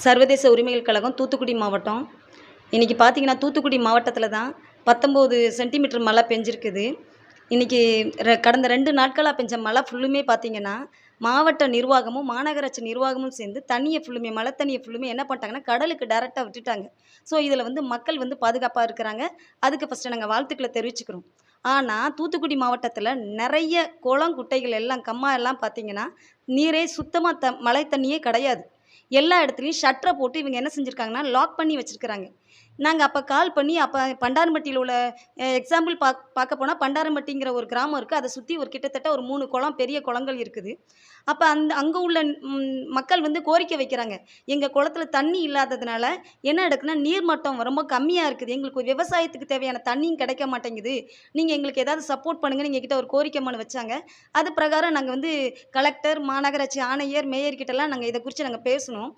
சர்வதேச உரிமைகள் கழகம் தூத்துக்குடி மாவட்டம். இன்னைக்கு பார்த்தீங்கன்னா, தூத்துக்குடி மாவட்டத்தில தான் 19 சென்டிமீட்டர் மழை பெஞ்சிருக்குது. இன்னைக்கு கடந்த 2 நாட்களா பெஞ்ச மழை ஃபுல்லுமே பார்த்தீங்கன்னா, மாவட்ட நிர்வாகமும், மாநகராட்சி நிர்வாகமும் சேர்ந்து தண்ணிய ஃபுல்லுமே மழை தண்ணிய ஃபுல்லுமே என்ன பண்ணிட்டாங்கன்னா, கடலுக்கு டைரக்ட்டா விட்டுட்டாங்க. ஸோ, இதில வந்து மக்கள் வந்து பாதுகாப்பா இருக்கிறாங்க. அதுக்கு ஃபர்ஸ்ட்டு நாங்க வாழ்த்துக்கள தெரிவிச்சுக்கிறோம். ஆனா, தூத்துக்குடி மாவட்டத்தில நெறைய குளம், குட்டைகள் எல்லாம் கம்மா எல்லாம் பார்த்தீங்கன்னா, நீரே சுத்தமா மழை தண்ணியே கிடையாது. எல்லா இடத்துலயும் ஷட்டர போட்டு இவங்க என்ன செஞ்சிருக்காங்கன்னா, லாக் பண்ணி வச்சிருக்கிறாங்க. நாங்க அப்ப கால் பண்ணி பண்டாரம்பட்டியில உள்ள எக்ஸாம்பிள் பார்க்க போனா பண்டாரம்பட்டிங்கிற ஒரு கிராமம் இருக்கு. அத சுத்தி ஒரு கிட்டத்தட்ட ஒரு 3 குளம், பெரிய குளங்கள் இருக்குது. அப்ப அங்க உள்ள மக்கள் வந்து கோரிக்கை வைக்கிறாங்க. எங்க குளத்துல தண்ணி இல்லாததுனால என்ன நடக்குதுன்னா, நீர்மட்டம் ரொம்ப கம்மியா இருக்குது. எங்களுக்கு ஒரு விவசாயத்துக்கு தேவையான தண்ணியும் கிடைக்க மாட்டேங்குது. நீங்க எங்களுக்கு ஏதாவது சப்போர்ட் பண்ணுங்கன்னு எங்ககிட்ட ஒரு கோரிக்கை மனு வச்சாங்க. அது பிரகாரம் நாங்க வந்து கலெக்டர், மாநகராட்சி ஆணையர், மேயர் கிட்டலாம் நாங்க இத குறிச்சு பேசுனோம்.